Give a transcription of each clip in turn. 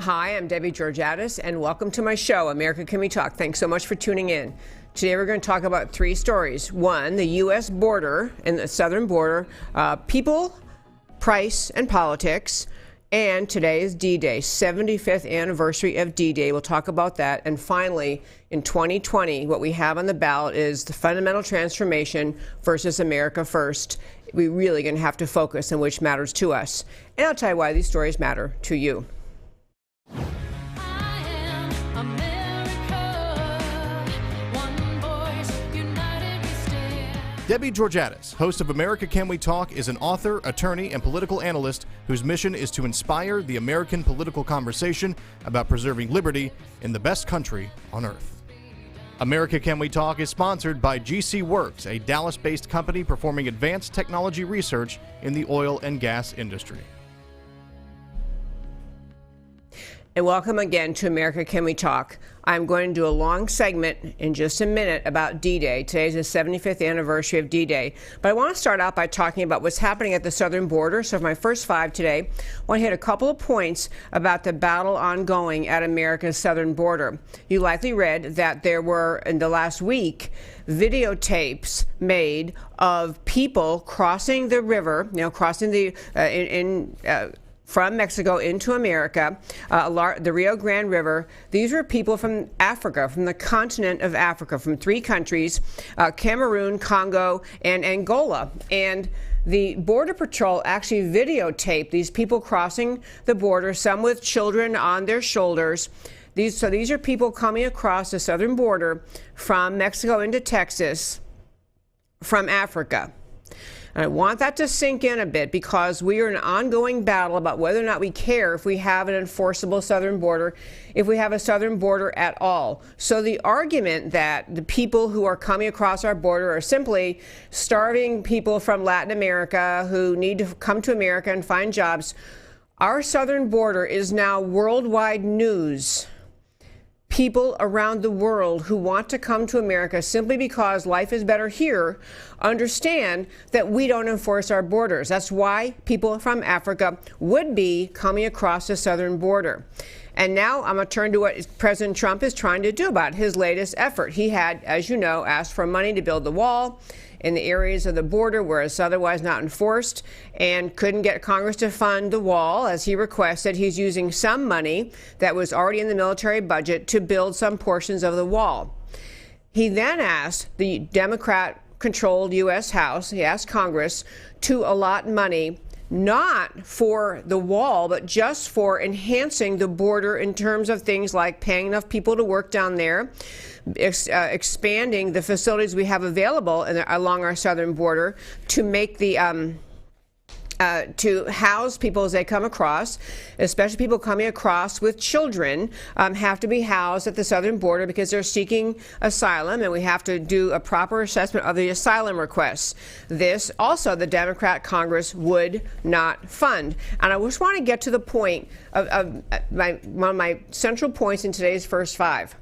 Hi, I'm Debbie Georgatos, and welcome to my show, America Can We Talk? Thanks so much for tuning in. Today we're going to talk about three stories. One, the U.S. border and the southern border, people, price, and politics. And today is D-Day, 75th anniversary of D-Day. We'll talk about that. And finally, in 2020, what we have on the ballot is the fundamental transformation versus America first. We're really going to have to focus on which matters to us. And I'll tell you why these stories matter to you. Debbie Georgatos, host of America Can We Talk, is an author, attorney, and political analyst whose mission is to inspire the American political conversation about preserving liberty in the best country on earth. America Can We Talk is sponsored by GC Works, a Dallas-based company performing advanced technology research in the oil and gas industry. And welcome again to America Can We Talk? I'm going to do a long segment in just a minute about D-Day. Today's the 75th anniversary of D-Day. But I want to start out by talking about what's happening at the southern border. So for my first five today, I want to hit a couple of points about the battle ongoing at America's southern border. You likely read that there were, in the last week, videotapes made of people crossing the river, crossing the from Mexico into America, the Rio Grande River. These were people from Africa, from the continent of Africa, from three countries, Cameroon, Congo, and Angola. And the Border Patrol actually videotaped these people crossing the border, some with children on their shoulders. These are people coming across the southern border from Mexico into Texas from Africa. And I want that to sink in a bit because we are in an ongoing battle about whether or not we care if we have an enforceable southern border, if we have a southern border at all. So the argument that the people who are coming across our border are simply starving people from Latin America who need to come to America and find jobs, our southern border is now worldwide news. People around the world who want to come to America simply because life is better here understand that we don't enforce our borders. That's why people from Africa would be coming across the southern border. And now I'm going to turn to what President Trump is trying to do about his latest effort. He had, as you know, asked for money to build the wall in the areas of the border where it's otherwise not enforced and couldn't get Congress to fund the wall as he requested. He's using some money that was already in the military budget to build some portions of the wall. He then asked the Democrat-controlled U.S. House, he asked Congress to allot money not for the wall, but just for enhancing the border in terms of things like paying enough people to work down there, expanding the facilities we have available along our southern border to make the to house people as they come across, especially people coming across with children, have to be housed at the southern border because they're seeking asylum, and we have to do a proper assessment of the asylum requests. This also the Democrat Congress would not fund. And I just want to get to the point of one of my central points in today's first five.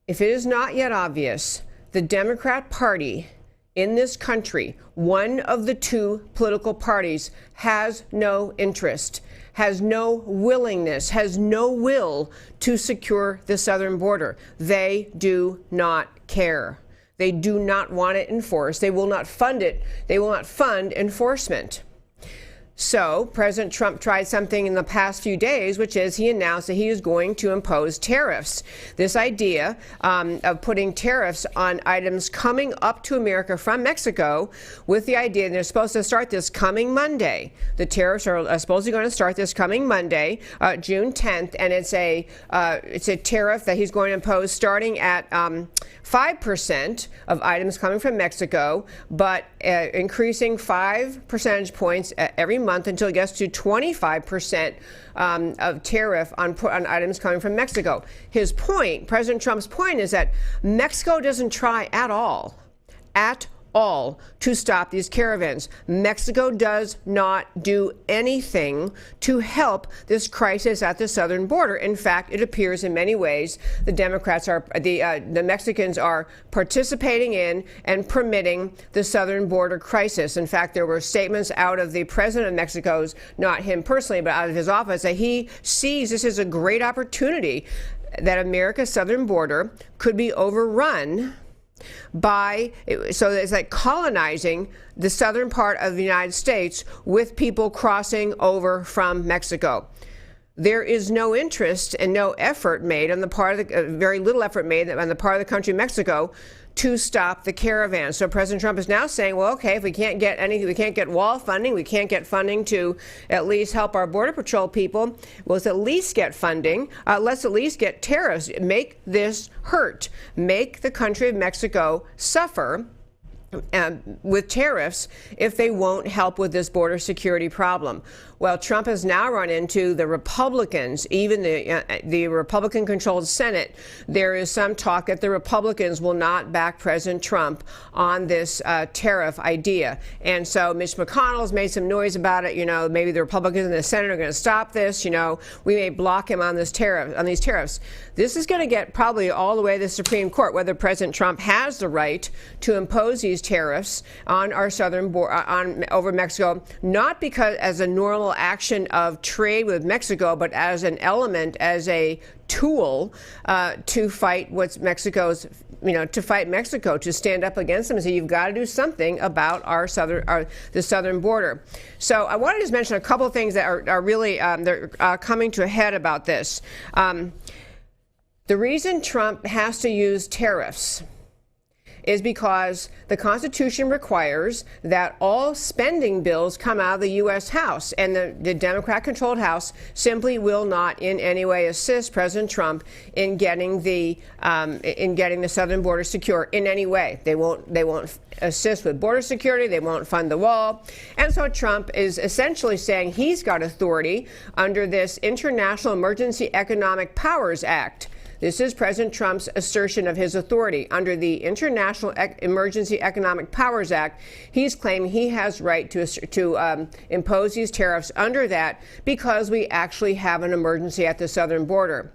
If it is not yet obvious, the Democrat Party in this country, one of the two political parties, has no interest, has no willingness, has no will to secure the southern border. They do not care. They do not want it enforced. They will not fund it. They will not fund enforcement. So President Trump tried something in the past few days, which is he announced that he is going to impose tariffs. This idea of putting tariffs on items coming up to America from Mexico, with the idea that they're supposed to start this coming Monday. The tariffs are supposedly going to start this coming Monday, June 10th, and it's a tariff that he's going to impose starting at 5% of items coming from Mexico, but increasing 5 percentage points every month until it gets to 25% of tariff on items coming from Mexico. His point, President Trump's point, is that Mexico doesn't try at all all to stop these caravans. Mexico does not do anything to help this crisis at the southern border. In fact, it appears in many ways the Mexicans are participating in and permitting the southern border crisis. In fact, there were statements out of the president of Mexico's, not him personally, but out of his office, that he sees this as a great opportunity that America's southern border could be overrun by, so it's like colonizing the southern part of the United States with people crossing over from Mexico. There is no interest and no effort made on the part of very little effort made on the part of the country of Mexico to stop the caravan. So President Trump is now saying, well, okay, if we can't get anything, we can't get wall funding, we can't get funding to at least help our Border Patrol people, well, let's at least get funding. Let's at least get tariffs. Make this hurt. Make the country of Mexico suffer with tariffs if they won't help with this border security problem. Well, Trump has now run into the Republicans, even the Republican-controlled Senate. There is some talk that the Republicans will not back President Trump on this tariff idea. And so Mitch McConnell's made some noise about it. You know, maybe the Republicans in the Senate are going to stop this. You know, we may block him on these tariffs. This is going to get probably all the way to the Supreme Court, whether President Trump has the right to impose these tariffs on our southern border, over Mexico, not because as a normal action of trade with Mexico, but as an element, as a tool to fight what's Mexico's, to fight Mexico, to stand up against them and say, you've got to do something about the southern border. So I want to just mention a couple of things that are really they're coming to a head about this. The reason Trump has to use tariffs is because the Constitution requires that all spending bills come out of the U.S. House, and the Democrat-controlled House simply will not in any way assist President Trump in getting the southern border secure in any way. They won't assist with border security. They won't fund the wall. And so Trump is essentially saying he's got authority under this International Emergency Economic Powers Act. This is President Trump's assertion of his authority. Under the International Emergency Economic Powers Act, he's claiming he has right to impose these tariffs under that because we actually have an emergency at the southern border.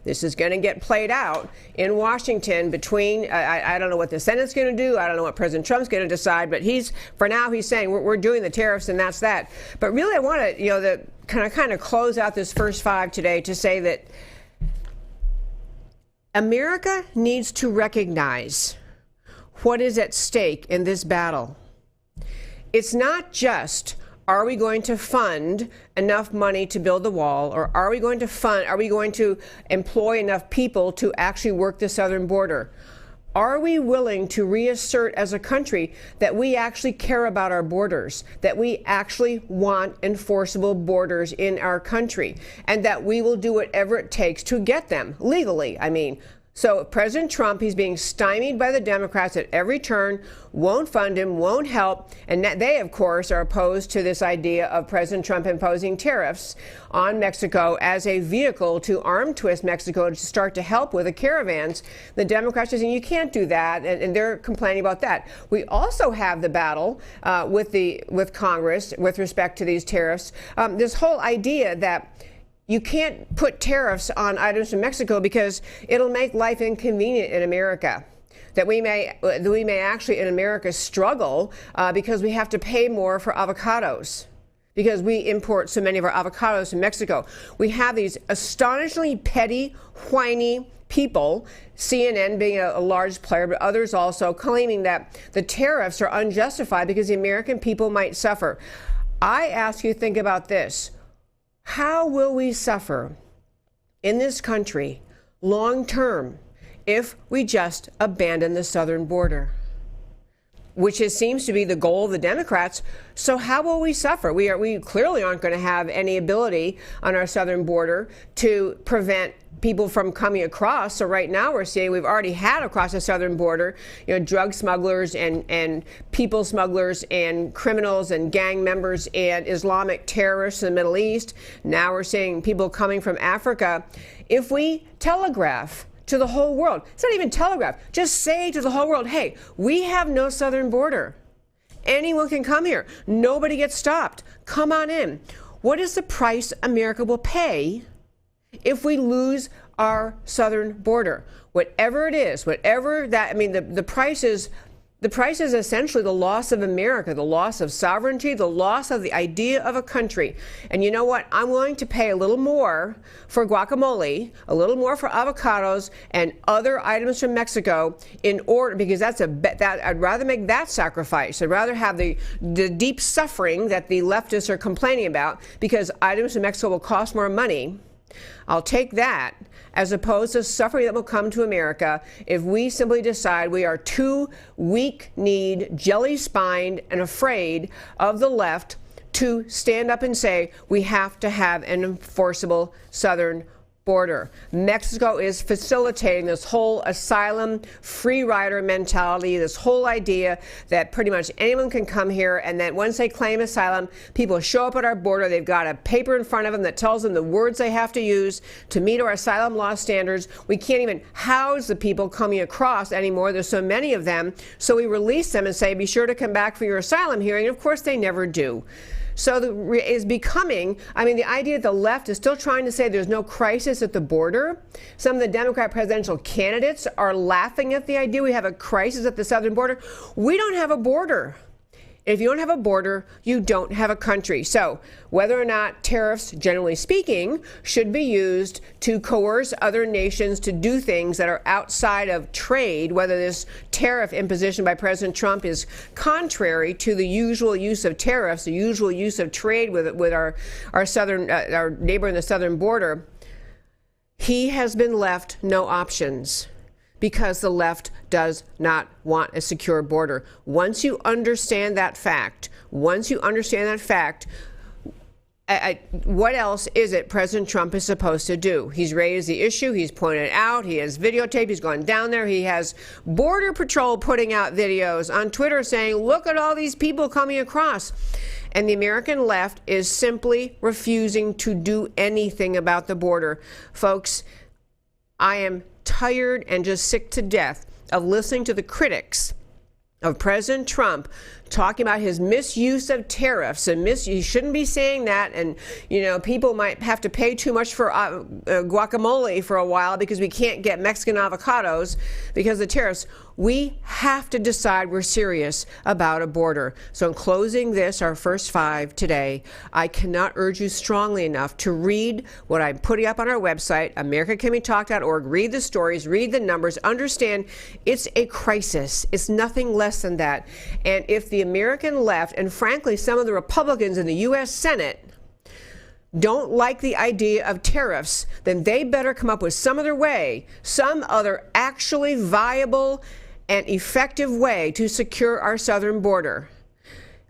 This is going to get played out in Washington between, I don't know what the Senate's going to do. I don't know what President Trump's going to decide. But for now, he's saying we're doing the tariffs and that's that. But really, I want to, kind of close out this first five today to say that America needs to recognize what is at stake in this battle. It's not just, are we going to fund enough money to build the wall, or are we going to employ enough people to actually work the southern border? Are we willing to reassert as a country that we actually care about our borders, that we actually want enforceable borders in our country, and that we will do whatever it takes to get them legally? So President Trump, he's being stymied by the Democrats at every turn, won't fund him, won't help. And they, of course, are opposed to this idea of President Trump imposing tariffs on Mexico as a vehicle to arm twist Mexico to start to help with the caravans. The Democrats are saying you can't do that, and they're complaining about that. We also have the battle with Congress with respect to these tariffs. This whole idea that you can't put tariffs on items from Mexico because it'll make life inconvenient in America. That we may actually in America struggle because we have to pay more for avocados because we import so many of our avocados from Mexico. We have these astonishingly petty, whiny people, CNN being a large player, but others also claiming that the tariffs are unjustified because the American people might suffer. I ask you to think about this. How will we suffer in this country long term if we just abandon the southern border? Which seems to be the goal of the Democrats. So how will we suffer? We clearly aren't going to have any ability on our southern border to prevent people from coming across. So right now we're seeing, we've already had across the southern border, drug smugglers and people smugglers and criminals and gang members and Islamic terrorists in the Middle East. Now we're seeing people coming from Africa. If we telegraph to the whole world. It's not even telegraph. Just say to the whole world, hey, we have no southern border. Anyone can come here. Nobody gets stopped. Come on in. What is the price America will pay if we lose our southern border? Whatever it is, whatever that, I mean, the price is essentially the loss of America, the loss of sovereignty, the loss of the idea of a country. And you know what? I'm willing to pay a little more for guacamole, a little more for avocados and other items from Mexico in order, because I'd rather make that sacrifice. I'd rather have the deep suffering that the leftists are complaining about because items from Mexico will cost more money. I'll take that as opposed to suffering that will come to America if we simply decide we are too weak-kneed, jelly-spined, and afraid of the left to stand up and say we have to have an enforceable southern border. Mexico is facilitating this whole asylum free rider mentality, this whole idea that pretty much anyone can come here, and that once they claim asylum, people show up at our border, they've got a paper in front of them that tells them the words they have to use to meet our asylum law standards. We can't even house the people coming across anymore. There's so many of them. So we release them and say, be sure to come back for your asylum hearing. And of course, they never do. So is becoming, I mean, the idea that the left is still trying to say there's no crisis at the border. Some of the Democrat presidential candidates are laughing at the idea we have a crisis at the southern border. We don't have a border. If you don't have a border, you don't have a country. So whether or not tariffs, generally speaking, should be used to coerce other nations to do things that are outside of trade, whether this tariff imposition by President Trump is contrary to the usual use of tariffs, the usual use of trade with our neighbor in the southern border, he has been left no options, because the left does not want a secure border. Once you understand that fact, what else is it President Trump is supposed to do? He's raised the issue, he's pointed it out, he has videotape, he's gone down there, he has Border Patrol putting out videos on Twitter saying, look at all these people coming across. And the American left is simply refusing to do anything about the border. Folks, I am tired and just sick to death of listening to the critics of President Trump talking about his misuse of tariffs and he shouldn't be saying that, and people might have to pay too much for guacamole for a while because we can't get Mexican avocados because of the tariffs. We have to decide we're serious about a border. So in closing this, our first five today, I cannot urge you strongly enough to read what I'm putting up on our website, americacanwetalk.org. Read the stories, read the numbers, understand it's a crisis. It's nothing less than that. And if the American left, and frankly some of the Republicans in the U.S. Senate, don't like the idea of tariffs, then they better come up with some other way, some other actually viable and effective way to secure our southern border.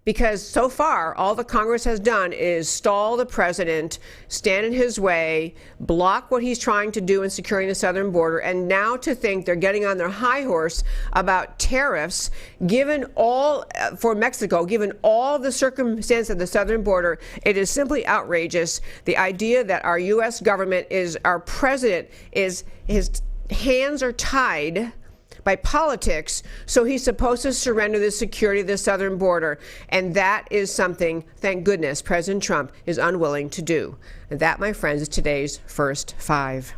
Because so far, all the Congress has done is stall the president, stand in his way, block what he's trying to do in securing the southern border, and now to think they're getting on their high horse about tariffs, for Mexico, given all the circumstances of the southern border, it is simply outrageous. The idea that our U.S. government our president his hands are tied by politics, so he's supposed to surrender the security of the southern border. And that is something, thank goodness, President Trump is unwilling to do. And that, my friends, is today's first five.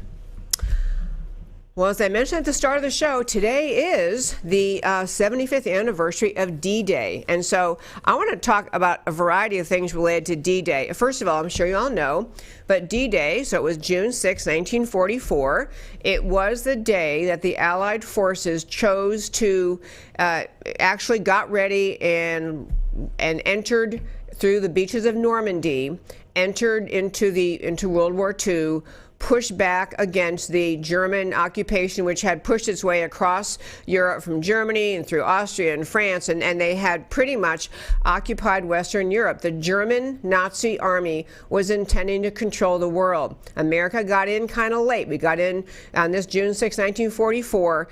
Well, as I mentioned at the start of the show, today is the 75th anniversary of D-Day. And so I want to talk about a variety of things related to D-Day. First of all, I'm sure you all know, but D-Day, so it was June 6, 1944. It was the day that the Allied forces chose to actually got ready and entered through the beaches of Normandy, entered into World War II, pushed back against the German occupation, which had pushed its way across Europe from Germany and through Austria and France, and they had pretty much occupied Western Europe. The German Nazi army was intending to control the world. America got in kind of late. We got in on this June 6, 1944.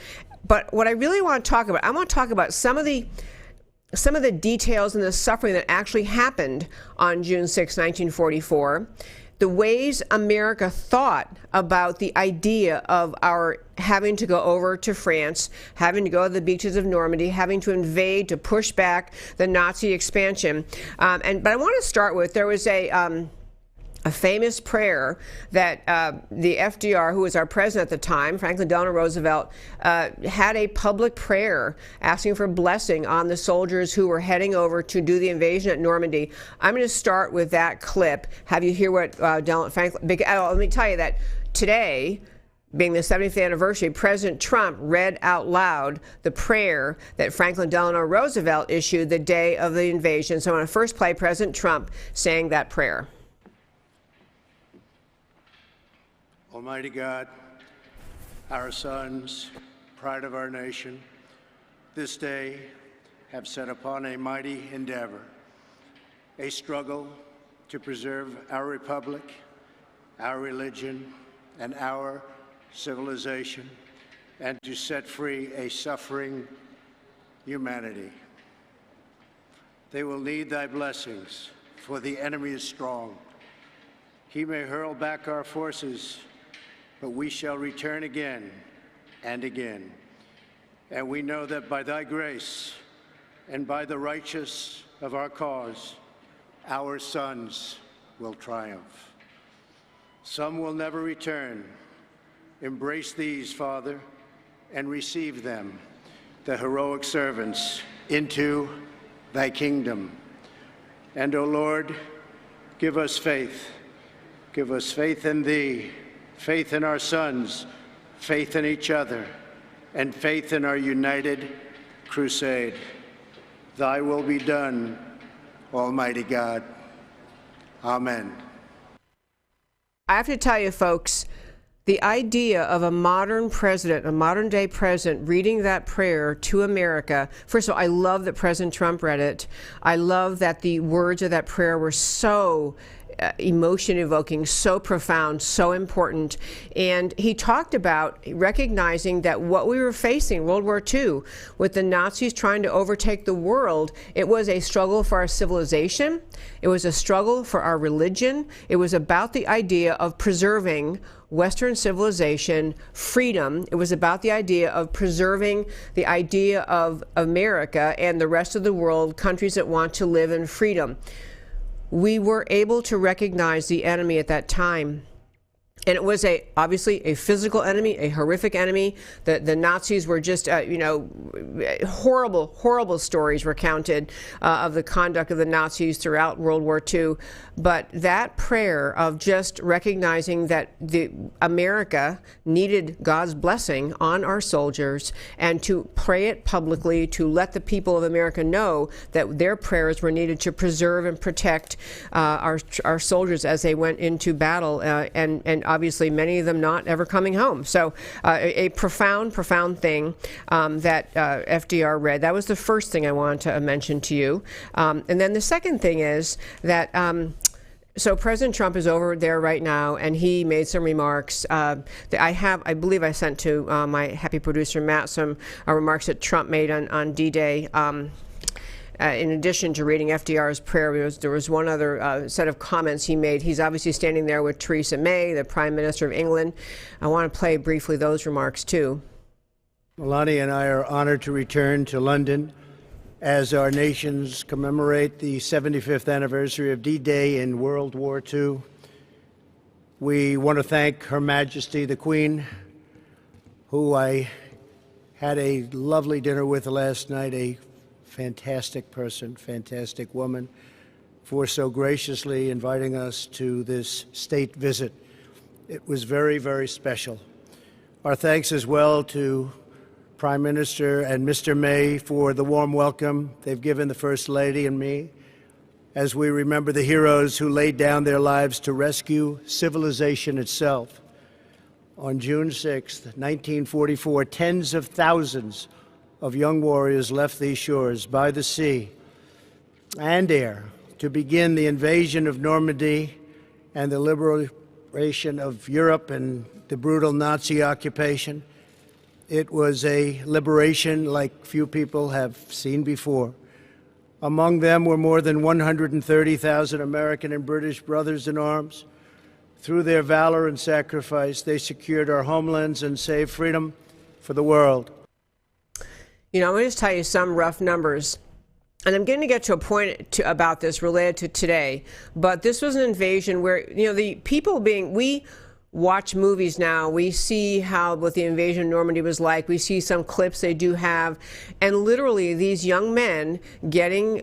But what I really want to talk about, I want to talk about some of the details and the suffering that actually happened on June 6, 1944. the ways America thought about the idea of our having to go over to France, having to go to the beaches of Normandy, having to invade, to push back the Nazi expansion. But I want to start with, there was a famous prayer that the FDR, who was our president at the time, Franklin Delano Roosevelt, had a public prayer asking for blessing on the soldiers who were heading over to do the invasion at Normandy. I'm going to start with that clip, have you hear what Franklin, let me tell you that today, being the 75th anniversary, President Trump read out loud the prayer that Franklin Delano Roosevelt issued the day of the invasion. So I want to first play President Trump saying that prayer. Almighty God, our sons, pride of our nation, this day have set upon a mighty endeavor, a struggle to preserve our republic, our religion, and our civilization, and to set free a suffering humanity. They will need thy blessings, for the enemy is strong. He may hurl back our forces, but we shall return again and again. And we know that by thy grace and by the righteous of our cause, our sons will triumph. Some will never return. Embrace these, Father, and receive them, the heroic servants, into thy kingdom. And, O Lord, give us faith. Give us faith in thee, faith in our sons, faith in each other, and faith in our united crusade. Thy will be done, Almighty God. Amen. I have to tell you, folks, the idea of a modern president, a modern day president, reading that prayer to America. First of all, I love that President Trump read it. I love that the words of that prayer were so emotion evoking, so profound, so important. And he talked about recognizing that what we were facing, World War II, with the Nazis trying to overtake the world, it was a struggle for our civilization. It was a struggle for our religion. It was about the idea of preserving Western civilization, freedom. It was about the idea of preserving the idea of America and the rest of the world, countries that want to live in freedom. We were able to recognize the enemy at that time. And it was obviously a physical enemy, a horrific enemy. The Nazis were just, horrible, horrible stories recounted of the conduct of the Nazis throughout World War II. But that prayer of just recognizing that America needed God's blessing on our soldiers, and to pray it publicly, to let the people of America know that their prayers were needed to preserve and protect our soldiers as they went into battle, and obviously many of them not ever coming home. So a profound, profound thing that FDR read. That was the first thing I wanted to mention to you. And then the second thing is that so President Trump is over there right now, and he made some remarks that I believe I sent to my happy producer Matt, some remarks that Trump made on D-Day. In addition to reading FDR's prayer, there was one other set of comments he made. He's obviously standing there with Theresa May, the Prime Minister of England. I want to play briefly those remarks too. Melania and I are honored to return to London as our nations commemorate the 75th anniversary of D-Day in World War II. We want to thank Her Majesty the Queen, who I had a lovely dinner with last night, a fantastic person, fantastic woman, for so graciously inviting us to this state visit. It was very, very special. Our thanks as well to Prime Minister and Mr. May for the warm welcome they've given the First Lady and me as we remember the heroes who laid down their lives to rescue civilization itself. On June 6, 1944, tens of thousands of young warriors left these shores by the sea and air to begin the invasion of Normandy and the liberation of Europe and the brutal Nazi occupation. It was a liberation like few people have seen before. Among them were more than 130,000 American and British brothers in arms Through their valor and sacrifice, they secured our homelands and saved freedom for the world. You know, I'm going to just tell you some rough numbers. And I'm going to get to a point about this related to today. But this was an invasion where, you know, the people we watch movies now, we see what the invasion of Normandy was like. We see some clips they do have. And literally these young men getting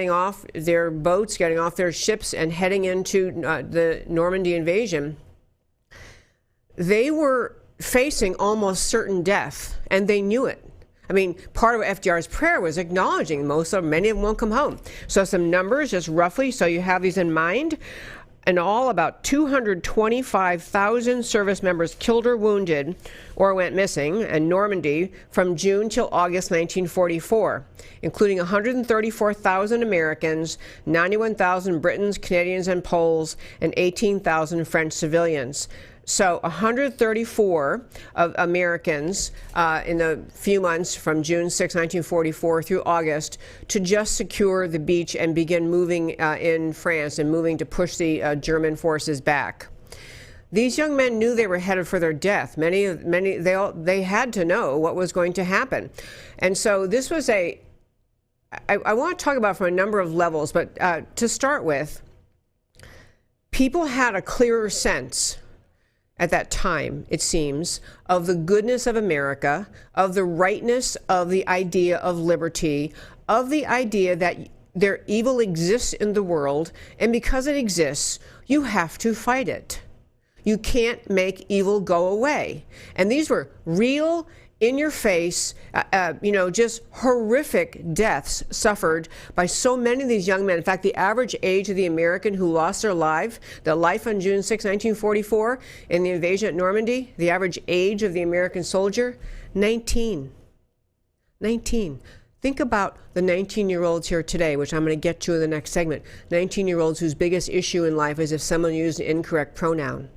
off their boats, getting off their ships and heading into the Normandy invasion, they were facing almost certain death, and they knew it. I mean, part of FDR's prayer was acknowledging many of them won't come home. So some numbers, just roughly, so you have these in mind. In all, about 225,000 service members killed or wounded or went missing in Normandy from June till August 1944, including 134,000 Americans, 91,000 Britons, Canadians, and Poles, and 18,000 French civilians. So 134 of Americans in the few months from June 6, 1944 through August to just secure the beach and begin moving in France and moving to push the German forces back. These young men knew they were headed for their death. They had to know what was going to happen. And so this was I want to talk about from a number of levels, but to start with, people had a clearer sense at that time, it seems, of the goodness of America, of the rightness of the idea of liberty, of the idea that evil exists in the world, and because it exists, you have to fight it. You can't make evil go away. And these were real, in-your-face, just horrific deaths suffered by so many of these young men. In fact, the average age of the American who lost their life on June 6, 1944, in the invasion at Normandy, the average age of the American soldier, 19. 19. Think about the 19-year-olds here today, which I'm going to get to in the next segment. 19-year-olds whose biggest issue in life is if someone used an incorrect pronoun,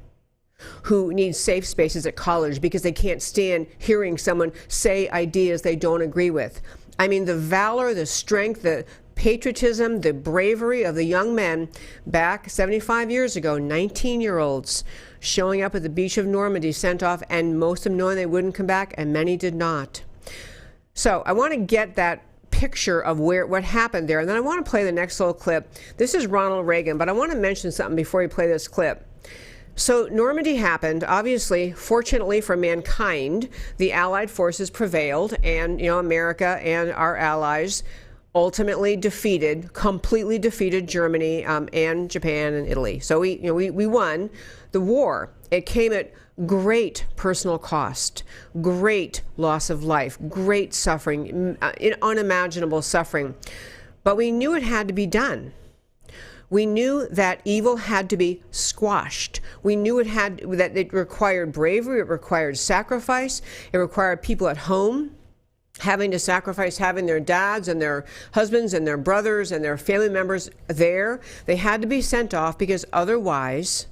who need safe spaces at college because they can't stand hearing someone say ideas they don't agree with. I mean, the valor, the strength, the patriotism, the bravery of the young men back 75 years ago, 19-year-olds showing up at the beach of Normandy, sent off, and most of them knowing they wouldn't come back, and many did not. So I want to get that picture of what happened there, and then I want to play the next little clip. This is Ronald Reagan, but I want to mention something before you play this clip. So Normandy happened. Obviously, fortunately for mankind, the Allied forces prevailed, and America and our allies ultimately completely defeated Germany and Japan and Italy. So we won the war. It came at great personal cost, great loss of life, great suffering, unimaginable suffering. But we knew it had to be done. We knew that evil had to be squashed. We knew that it required bravery, it required sacrifice, it required people at home having to sacrifice having their dads and their husbands and their brothers and their family members there. They had to be sent off because otherwise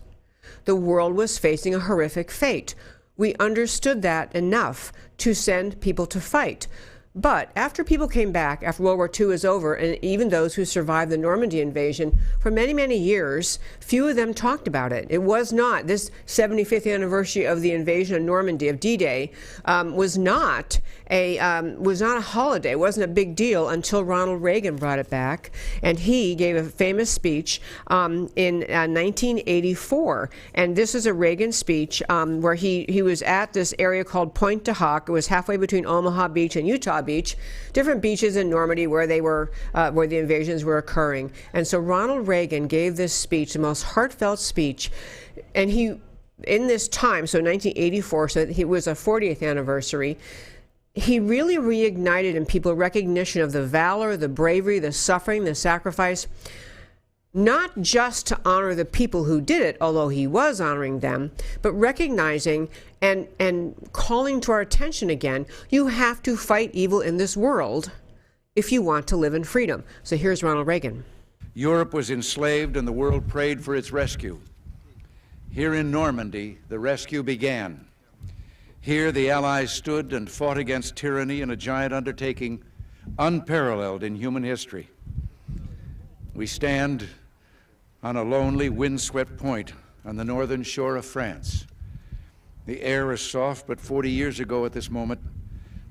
the world was facing a horrific fate. We understood that enough to send people to fight. But after people came back, after World War II was over, and even those who survived the Normandy invasion, for many, many years, few of them talked about it. It was not, this 75th anniversary of the invasion of Normandy, of D-Day, was not a holiday. It wasn't a big deal until Ronald Reagan brought it back. And he gave a famous speech in 1984. And this is a Reagan speech where he was at this area called Pointe du Hoc. It was halfway between Omaha Beach and Utah Beach, different beaches in Normandy where where the invasions were occurring. And so Ronald Reagan gave this speech, the most heartfelt speech, and in this time, so 1984, so it was a 40th anniversary, he really reignited in people recognition of the valor, the bravery, the suffering, the sacrifice, not just to honor the people who did it, although he was honoring them, but recognizing and calling to our attention again, you have to fight evil in this world if you want to live in freedom. So here's Ronald Reagan. Europe was enslaved and the world prayed for its rescue. Here in Normandy, the rescue began. Here the Allies stood and fought against tyranny in a giant undertaking unparalleled in human history. We stand on a lonely, windswept point on the northern shore of France. The air is soft, but 40 years ago at this moment,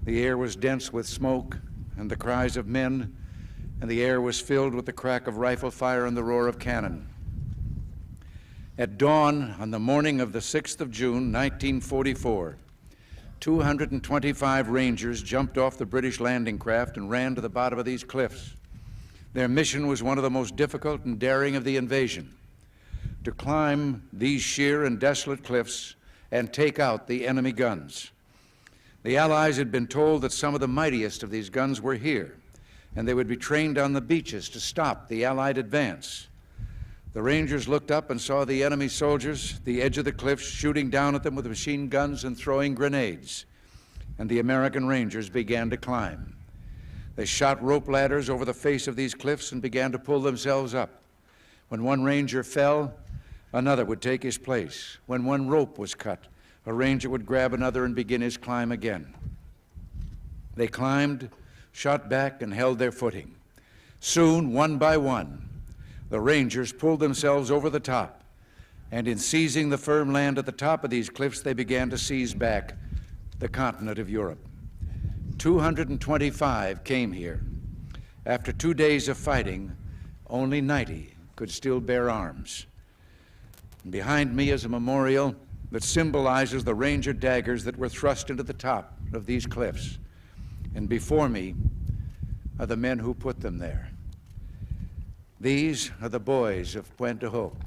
the air was dense with smoke and the cries of men, and the air was filled with the crack of rifle fire and the roar of cannon. At dawn on the morning of the 6th of June, 1944, 225 Rangers jumped off the British landing craft and ran to the bottom of these cliffs. Their mission was one of the most difficult and daring of the invasion: to climb these sheer and desolate cliffs and take out the enemy guns. The Allies had been told that some of the mightiest of these guns were here, and they would be trained on the beaches to stop the Allied advance. The Rangers looked up and saw the enemy soldiers at the edge of the cliffs shooting down at them with machine guns and throwing grenades, and the American Rangers began to climb. They shot rope ladders over the face of these cliffs and began to pull themselves up. When one Ranger fell, another would take his place. When one rope was cut, a Ranger would grab another and begin his climb again. They climbed, shot back, and held their footing. Soon, one by one, the Rangers pulled themselves over the top, and in seizing the firm land at the top of these cliffs, they began to seize back the continent of Europe. 225 came here. After 2 days of fighting, only 90 could still bear arms. And behind me is a memorial that symbolizes the Ranger daggers that were thrust into the top of these cliffs. And before me are the men who put them there. These are the boys of Puente Hope.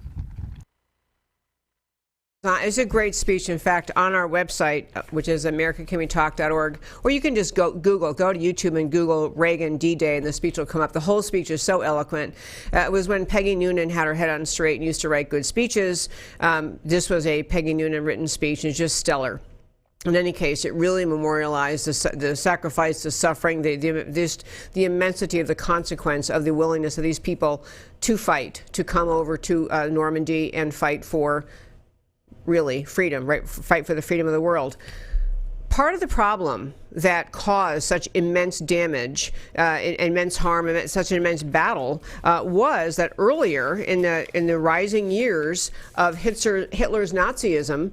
It's a great speech. In fact, on our website, which is americacanwetalk.org, or you can just go to YouTube and Google Reagan D-Day, and the speech will come up. The whole speech is so eloquent. It was when Peggy Noonan had her head on straight and used to write good speeches. This was a Peggy Noonan written speech, and it's just stellar. In any case, it really memorialized the sacrifice, the suffering, the immensity of the consequence of the willingness of these people to fight, to come over to Normandy and fight for really freedom, right? Fight for the freedom of the world. Part of the problem that caused such immense damage, immense harm, and such an immense battle was that earlier in the rising years of Hitler's Nazism,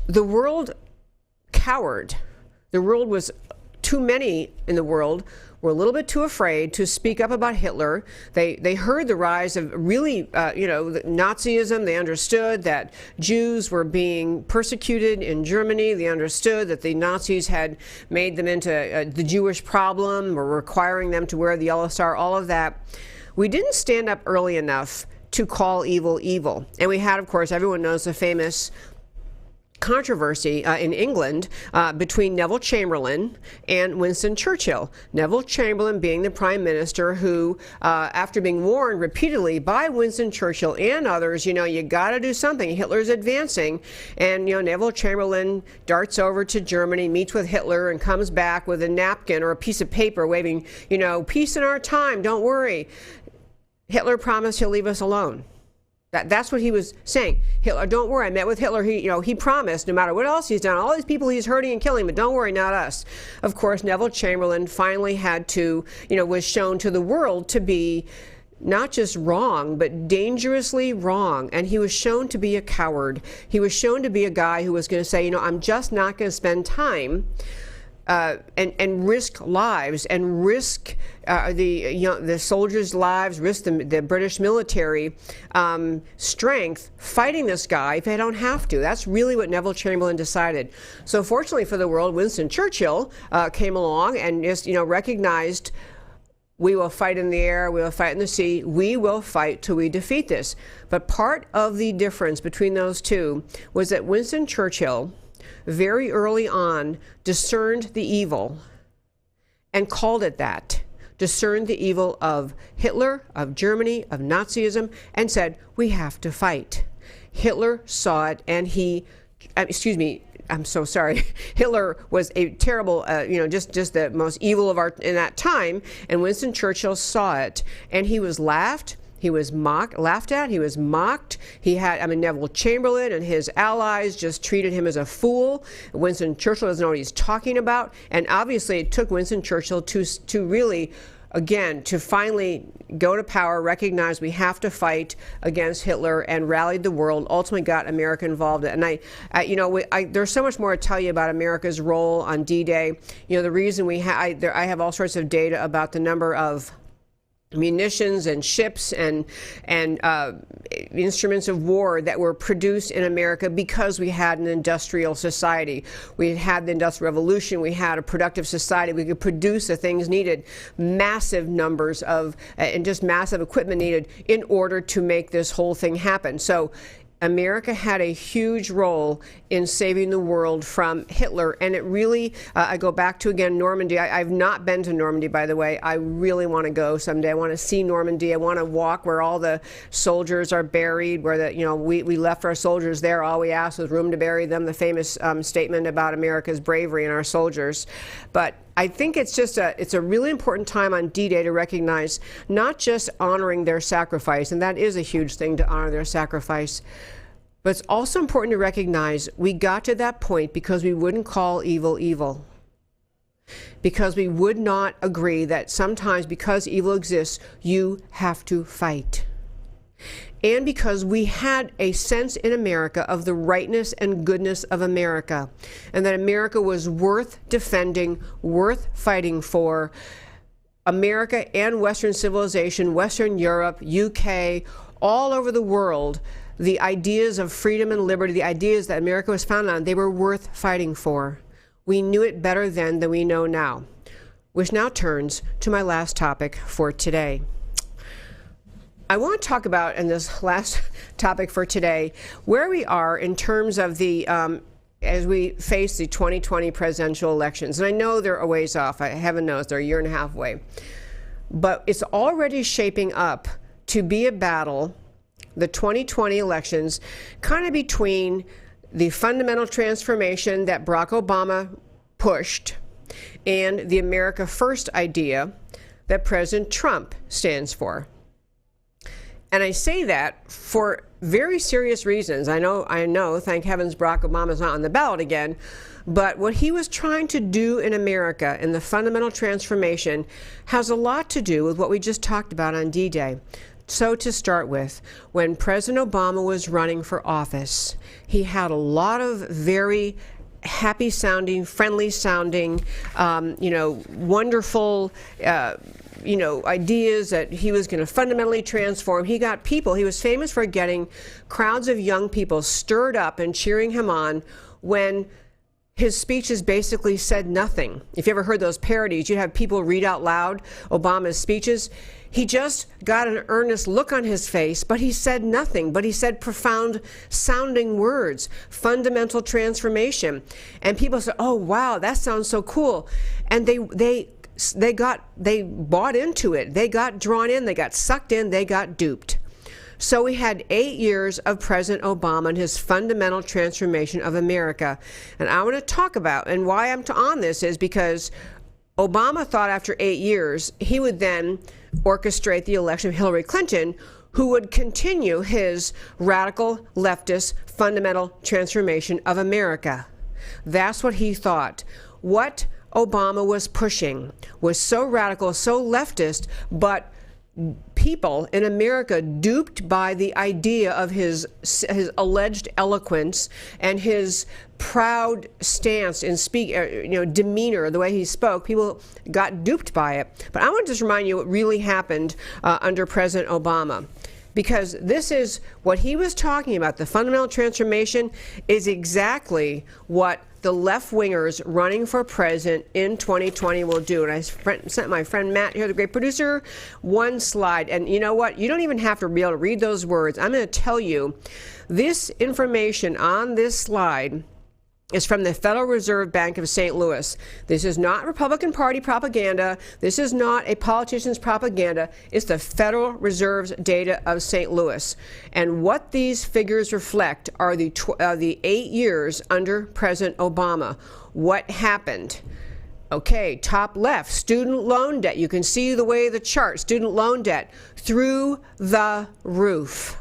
the world cowered. The world was, too many in the world were a little bit too afraid to speak up about Hitler. They heard the rise of really, Nazism. They understood that Jews were being persecuted in Germany. They understood that the Nazis had made them into the Jewish problem, were requiring them to wear the yellow star, all of that. We didn't stand up early enough to call evil evil. And we had, of course, everyone knows the famous controversy in England between Neville Chamberlain and Winston Churchill. Neville Chamberlain being the prime minister who, after being warned repeatedly by Winston Churchill and others, you got to do something. Hitler's advancing. And, Neville Chamberlain darts over to Germany, meets with Hitler, and comes back with a napkin or a piece of paper waving, peace in our time, don't worry. Hitler promised he'll leave us alone. That's what he was saying. Hitler, don't worry, I met with Hitler. He promised no matter what else he's done, all these people he's hurting and killing, but don't worry, not us. Of course, Neville Chamberlain finally had to, was shown to the world to be not just wrong, but dangerously wrong. And he was shown to be a coward. He was shown to be a guy who was going to say, I'm just not going to spend time and risk lives and risk the soldiers' lives, risk the British military strength fighting this guy if they don't have to. That's really what Neville Chamberlain decided. So fortunately for the world, Winston Churchill came along and just recognized, we will fight in the air, we will fight in the sea, we will fight till we defeat this. But part of the difference between those two was that Winston Churchill very early on discerned the evil and called it that. Discerned the evil of Hitler, of Germany, of Nazism, and said, we have to fight. Hitler saw it, and I'm so sorry. Hitler was a terrible, just the most evil of in that time, and Winston Churchill saw it, and he was laughed. He was laughed at. He was mocked. Neville Chamberlain and his allies just treated him as a fool. Winston Churchill doesn't know what he's talking about. And obviously it took Winston Churchill to really again, to finally go to power, recognize we have to fight against Hitler, and rallied the world, ultimately got America involved. And there's so much more to tell you about America's role on D-Day. The reason I have all sorts of data about the number of munitions and ships and instruments of war that were produced in America because we had an industrial society. We had the Industrial Revolution. We had a productive society. We could produce the things needed, massive numbers of, and just massive equipment needed in order to make this whole thing happen. So America had a huge role in saving the world from Hitler, and it really, I go back to, again, Normandy. I've not been to Normandy, by the way. I really want to go someday. I want to see Normandy. I want to walk where all the soldiers are buried, where we left our soldiers there. All we asked was room to bury them, the famous statement about America's bravery and our soldiers. But I think it's a really important time on D-Day to recognize not just honoring their sacrifice, and that is a huge thing to honor their sacrifice, but it's also important to recognize we got to that point because we wouldn't call evil evil. Because we would not agree that sometimes because evil exists, you have to fight. And because we had a sense in America of the rightness and goodness of America, and that America was worth defending, worth fighting for. America and Western civilization, Western Europe, UK, all over the world, the ideas of freedom and liberty, the ideas that America was founded on, they were worth fighting for. We knew it better then than we know now. Which now turns to my last topic for today. I want to talk about, in this last topic for today, where we are in terms of the, as we face the 2020 presidential elections. And I know they're a ways off. Heaven knows they're a year and a half away. But it's already shaping up to be a battle, the 2020 elections, kind of between the fundamental transformation that Barack Obama pushed and the America First idea that President Trump stands for. And I say that for very serious reasons. I know, thank heavens Barack Obama's not on the ballot again, but what he was trying to do in America in the fundamental transformation has a lot to do with what we just talked about on D-Day. So to start with, when President Obama was running for office, he had a lot of very happy sounding, friendly sounding, wonderful, ideas that he was going to fundamentally transform. He got people, he was famous for getting crowds of young people stirred up and cheering him on when his speeches basically said nothing. If you ever heard those parodies, you'd have people read out loud Obama's speeches. He just got an earnest look on his face, but he said nothing. But he said profound sounding words, fundamental transformation. And people said, oh, wow, that sounds so cool. And they bought into it. They got drawn in, they got sucked in, they got duped. So we had 8 years of President Obama and his fundamental transformation of America. And I want to talk about, and why I'm on this is because Obama thought after 8 years he would then orchestrate the election of Hillary Clinton, who would continue his radical leftist fundamental transformation of America. That's what he thought. What Obama was pushing was so radical, so leftist, but people in America duped by the idea of his alleged eloquence and his proud stance in demeanor, the way he spoke. People got duped by it. But I want to just remind you what really happened under President Obama. Because this is what he was talking about. The fundamental transformation is exactly what the left-wingers running for president in 2020 will do. And I sent my friend Matt here, the great producer, one slide. And you know what? You don't even have to be able to read those words. I'm going to tell you this information on this slide is from the Federal Reserve Bank of St. Louis. This is not Republican Party propaganda. This is not a politician's propaganda. It's the Federal Reserve's data of St. Louis. And what these figures reflect are the 8 years under President Obama. What happened? Okay, top left, student loan debt. You can see the way the chart, student loan debt, through the roof.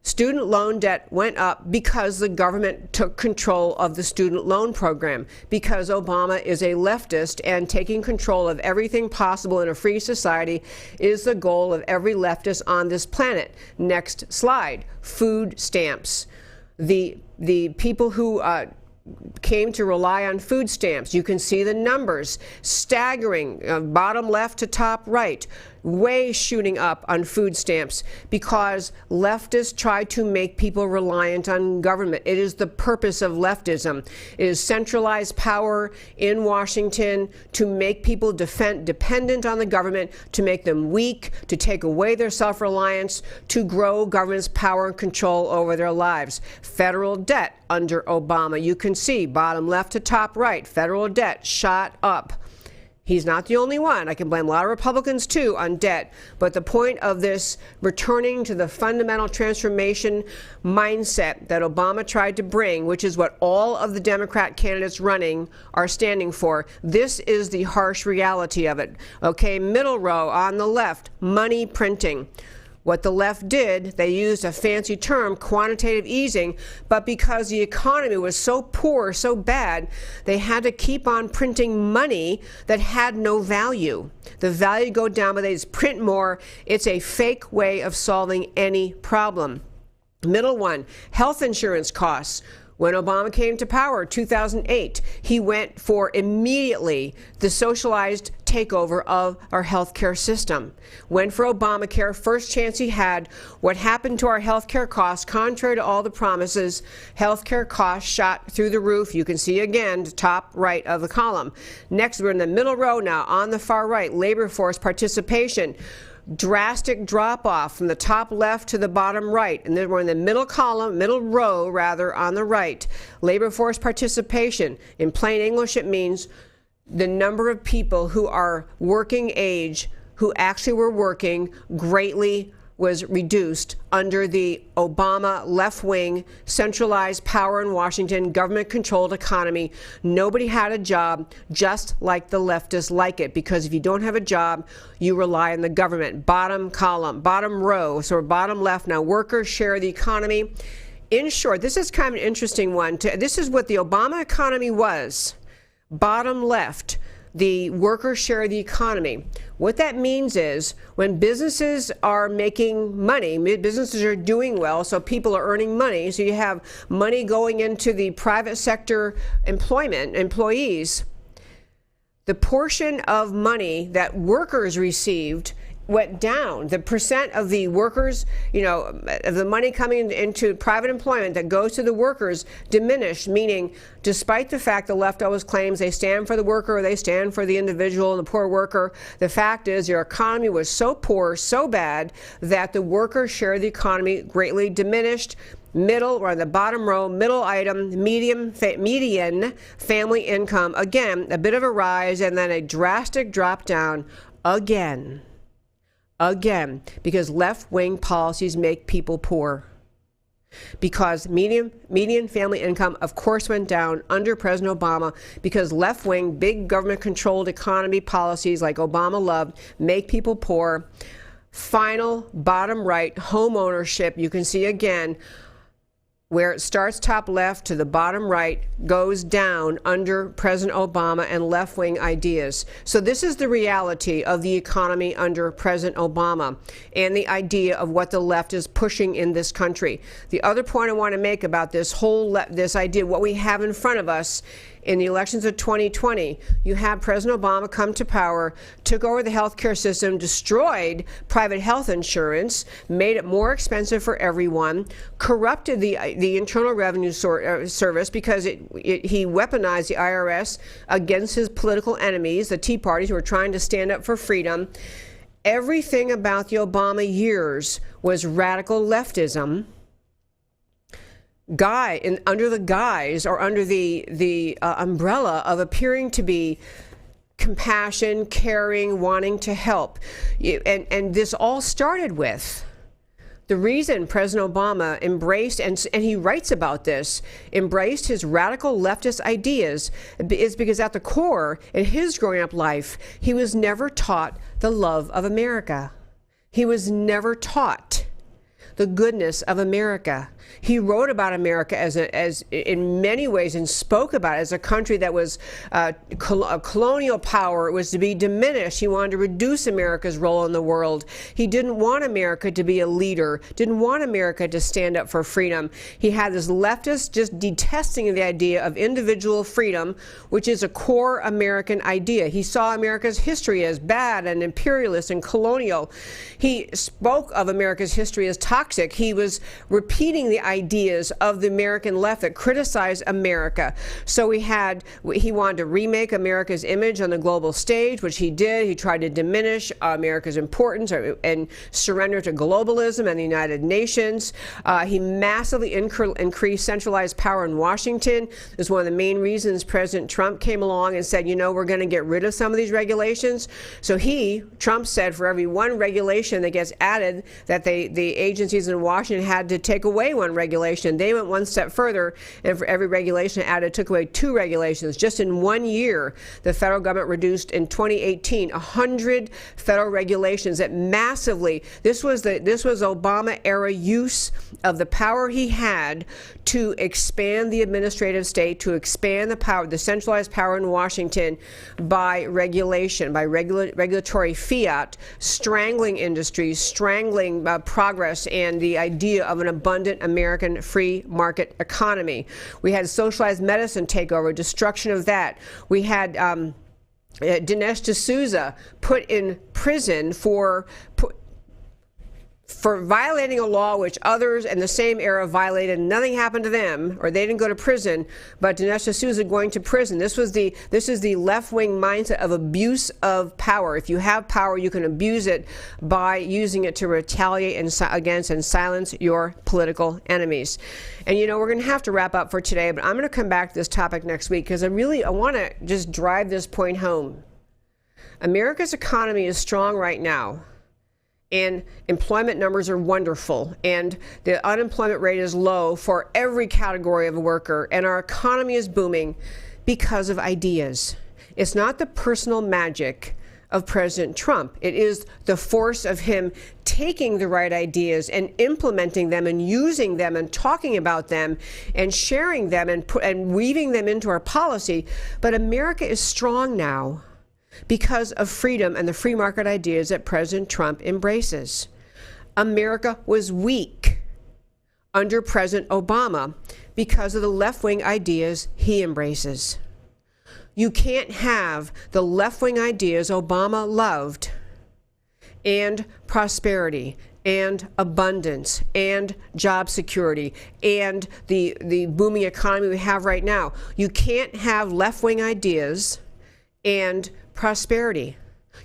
Student loan debt went up because the government took control of the student loan program, because Obama is a leftist, and taking control of everything possible in a free society is the goal of every leftist on this planet. Next slide. Food stamps. The people who came to rely on food stamps. You can see the numbers, staggering, bottom left to top right, way shooting up on food stamps because leftists try to make people reliant on government. It is the purpose of leftism. It is centralized power in Washington to make people dependent on the government, to make them weak, to take away their self-reliance, to grow government's power and control over their lives. Federal debt under Obama. You can see bottom left to top right, federal debt shot up. He's not the only one. I can blame a lot of Republicans, too, on debt. But the point of this returning to the fundamental transformation mindset that Obama tried to bring, which is what all of the Democrat candidates running are standing for, this is the harsh reality of it. Okay, middle row on the left, money printing. What the left did, they used a fancy term, quantitative easing, but because the economy was so poor, so bad, they had to keep on printing money that had no value. The value go down, but they just print more. It's a fake way of solving any problem. Middle one, health insurance costs. When Obama came to power, 2008, he went for immediately the socialized takeover of our healthcare system. Went for Obamacare, first chance he had. What happened to our healthcare costs? Contrary to all the promises, healthcare costs shot through the roof. You can see again, the top right of the column. Next, we're in the middle row now. On the far right, labor force participation. Drastic drop off from the top left to the bottom right, and then we're in the middle column, middle row rather, on the right. Labor force participation. In plain English, it means the number of people who are working age, who actually were working, greatly was reduced under the Obama left-wing centralized power in Washington, government-controlled economy. Nobody had a job, just like the leftists like it, because if you don't have a job, you rely on the government. Bottom column, bottom row, so bottom left now, workers share the economy. In short, this is kind of an interesting one. This is what the Obama economy was. Bottom left, the workers share the economy. What that means is when businesses are making money, businesses are doing well, so people are earning money, so you have money going into the private sector employees, the portion of money that workers received went down. The percent of the workers, of the money coming into private employment that goes to the workers diminished, meaning despite the fact the left always claims they stand for the worker or they stand for the individual and the poor worker, the fact is your economy was so poor, so bad, that the workers' share of the economy greatly diminished. Middle, or on the bottom row, middle item, median family income, again, a bit of a rise and then a drastic drop down again, because left-wing policies make people poor. Because median family income, of course, went down under President Obama because left-wing, big government-controlled economy policies like Obama loved make people poor. Final, bottom right, home ownership, you can see again, where it starts top left to the bottom right, goes down under President Obama and left-wing ideas. So this is the reality of the economy under President Obama and the idea of what the left is pushing in this country. The other point I want to make about this whole this idea, what we have in front of us in the elections of 2020, you had President Obama come to power, took over the healthcare system, destroyed private health insurance, made it more expensive for everyone, corrupted the Internal Revenue Service because he weaponized the IRS against his political enemies, the Tea Parties who were trying to stand up for freedom. Everything about the Obama years was radical leftism. Under the guise or under the umbrella of appearing to be compassion, caring, wanting to help. And this all started with the reason President Obama embraced, and he writes about this, embraced his radical leftist ideas is because at the core, in his growing up life, he was never taught the love of America. He was never taught the goodness of America. He wrote about America as in many ways, and spoke about it as a country that was a colonial power. It was to be diminished. He wanted to reduce America's role in the world. He didn't want America to be a leader, didn't want America to stand up for freedom. He had this leftist just detesting of the idea of individual freedom, which is a core American idea. He saw America's history as bad and imperialist and colonial. He spoke of America's history as toxic. He was repeating the ideas of the American left that criticized America. So he wanted to remake America's image on the global stage, which he did. He tried to diminish America's importance and surrender to globalism and the United Nations. He massively increased centralized power in Washington. That's one of the main reasons President Trump came along and said, you know, we're going to get rid of some of these regulations. So Trump said, for every one regulation that gets added, that the agencies in Washington had to take away one regulation. They went one step further, and for every regulation added, took away 2 regulations. Just in 1 year, the federal government reduced in 2018 100 federal regulations that massively. This was Obama era use of the power he had to expand the administrative state, to expand the power, the centralized power in Washington by regulation, by regulatory fiat, strangling industries, strangling progress and the idea of an abundant American free market economy. We had socialized medicine take over, destruction of that. We had Dinesh D'Souza put in prison for violating a law which others in the same era violated. Nothing happened to them, or they didn't go to prison, but Dinesh D'Souza going to prison. This is the left-wing mindset of abuse of power. If you have power, you can abuse it by using it to retaliate against and silence your political enemies. And you know, we're going to have to wrap up for today, but I'm going to come back to this topic next week because I want to just drive this point home. America's economy is strong right now, and employment numbers are wonderful, and the unemployment rate is low for every category of a worker, and our economy is booming because of ideas. It's not the personal magic of President Trump. It is the force of him taking the right ideas and implementing them and using them and talking about them and sharing them and weaving them into our policy. But America is strong now because of freedom and the free market ideas that President Trump embraces. America was weak under President Obama because of the left-wing ideas he embraces. You can't have the left-wing ideas Obama loved and prosperity and abundance and job security and the booming economy we have right now. You can't have left-wing ideas and prosperity.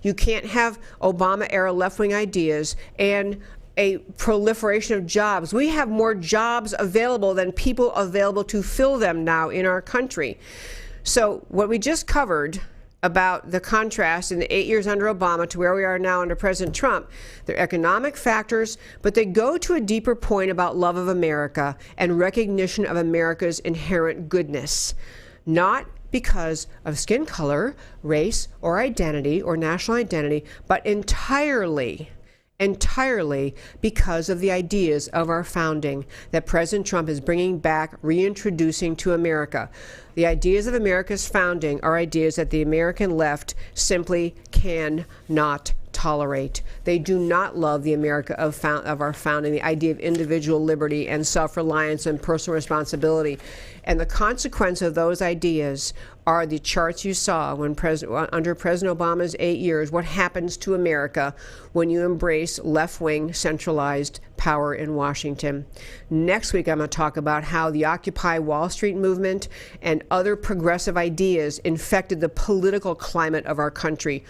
You can't have Obama-era left-wing ideas and a proliferation of jobs. We have more jobs available than people available to fill them now in our country. So what we just covered about the contrast in the 8 years under Obama to where we are now under President Trump, they're economic factors, but they go to a deeper point about love of America and recognition of America's inherent goodness. Not because of skin color, race, or identity, or national identity, but entirely because of the ideas of our founding that President Trump is bringing back, reintroducing to America. The ideas of America's founding are ideas that the American left simply cannot tolerate. They do not love the America of our founding, the idea of individual liberty and self-reliance and personal responsibility. And the consequence of those ideas are the charts you saw when under President Obama's 8 years, what happens to America when you embrace left-wing centralized power in Washington. Next week, I'm going to talk about how the Occupy Wall Street movement and other progressive ideas infected the political climate of our country,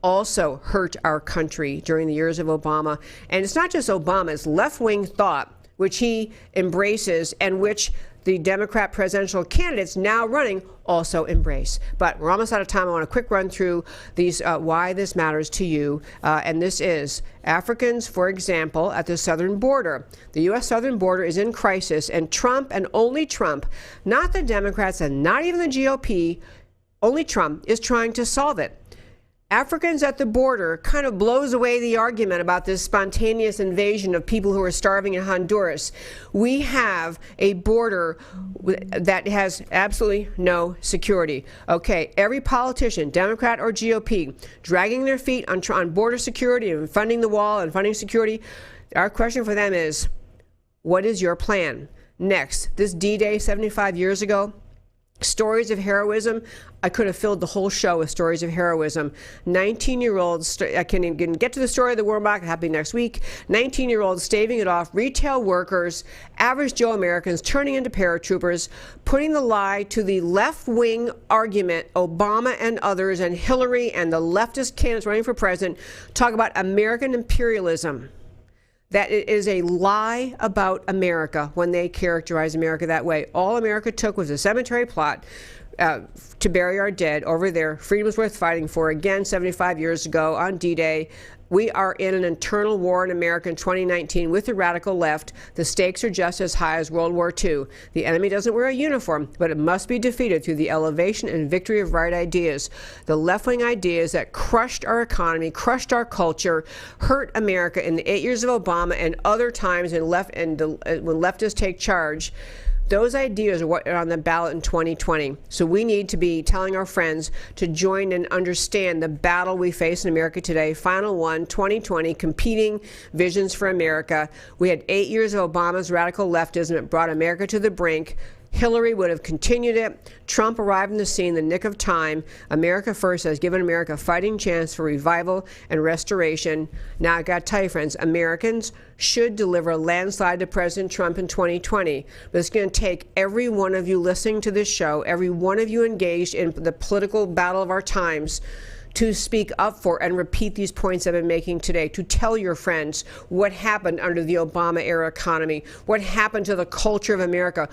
also hurt our country during the years of Obama. And it's not just Obama, it's left-wing thought, which he embraces and which the Democrat presidential candidates now running also embrace. But we're almost out of time. I want a quick run through these, why this matters to you. And this is Africans, for example, at the southern border. The U.S. southern border is in crisis, and Trump and only Trump, not the Democrats and not even the GOP, only Trump is trying to solve it. Africans at the border kind of blows away the argument about this spontaneous invasion of people who are starving in Honduras. We have a border that has absolutely no security. Okay, every politician, Democrat or GOP, dragging their feet on border security and funding the wall and funding security. Our question for them is, what is your plan? Next, this D-Day 75 years ago, stories of heroism. I could have filled the whole show with stories of heroism. 19-year-olds, I can even get to the story of the Warmbach, happening next week. 19-year-olds staving it off, retail workers, average Joe Americans turning into paratroopers, putting the lie to the left-wing argument, Obama and others, and Hillary and the leftist candidates running for president, talk about American imperialism. That it is a lie about America when they characterize America that way. All America took was a cemetery plot to bury our dead over there. Freedom was worth fighting for. Again, 75 years ago on D-Day. We are in an internal war in America in 2019 with the radical left. The stakes are just as high as World War II. The enemy doesn't wear a uniform, but it must be defeated through the elevation and victory of right ideas. The left-wing ideas that crushed our economy, crushed our culture, hurt America in the 8 years of Obama and other times when leftists take charge. Those ideas are what are on the ballot in 2020. So we need to be telling our friends to join and understand the battle we face in America today. Final one, 2020, competing visions for America. We had 8 years of Obama's radical leftism. It brought America to the brink. Hillary would have continued it. Trump arrived in the scene in the nick of time. America First has given America a fighting chance for revival and restoration. Now, I got to tell you, friends, Americans should deliver a landslide to President Trump in 2020. But it's going to take every one of you listening to this show, every one of you engaged in the political battle of our times, to speak up for and repeat these points I've been making today, to tell your friends what happened under the Obama-era economy, what happened to the culture of America,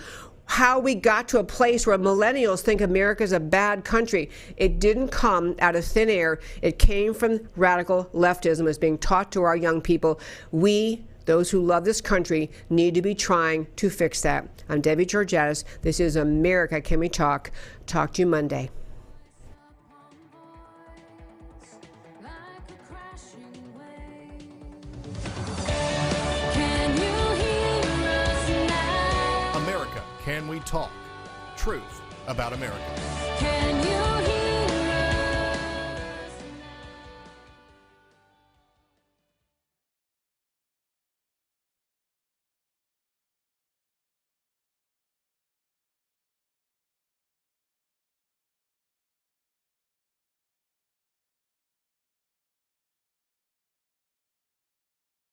how we got to a place where millennials think America is a bad country. It didn't come out of thin air. It came from radical leftism. It's being taught to our young people. We, those who love this country, need to be trying to fix that. I'm Debbie Georgatos. This is America Can We Talk? Talk to you Monday. America, Can We Talk? Truth about America. Can you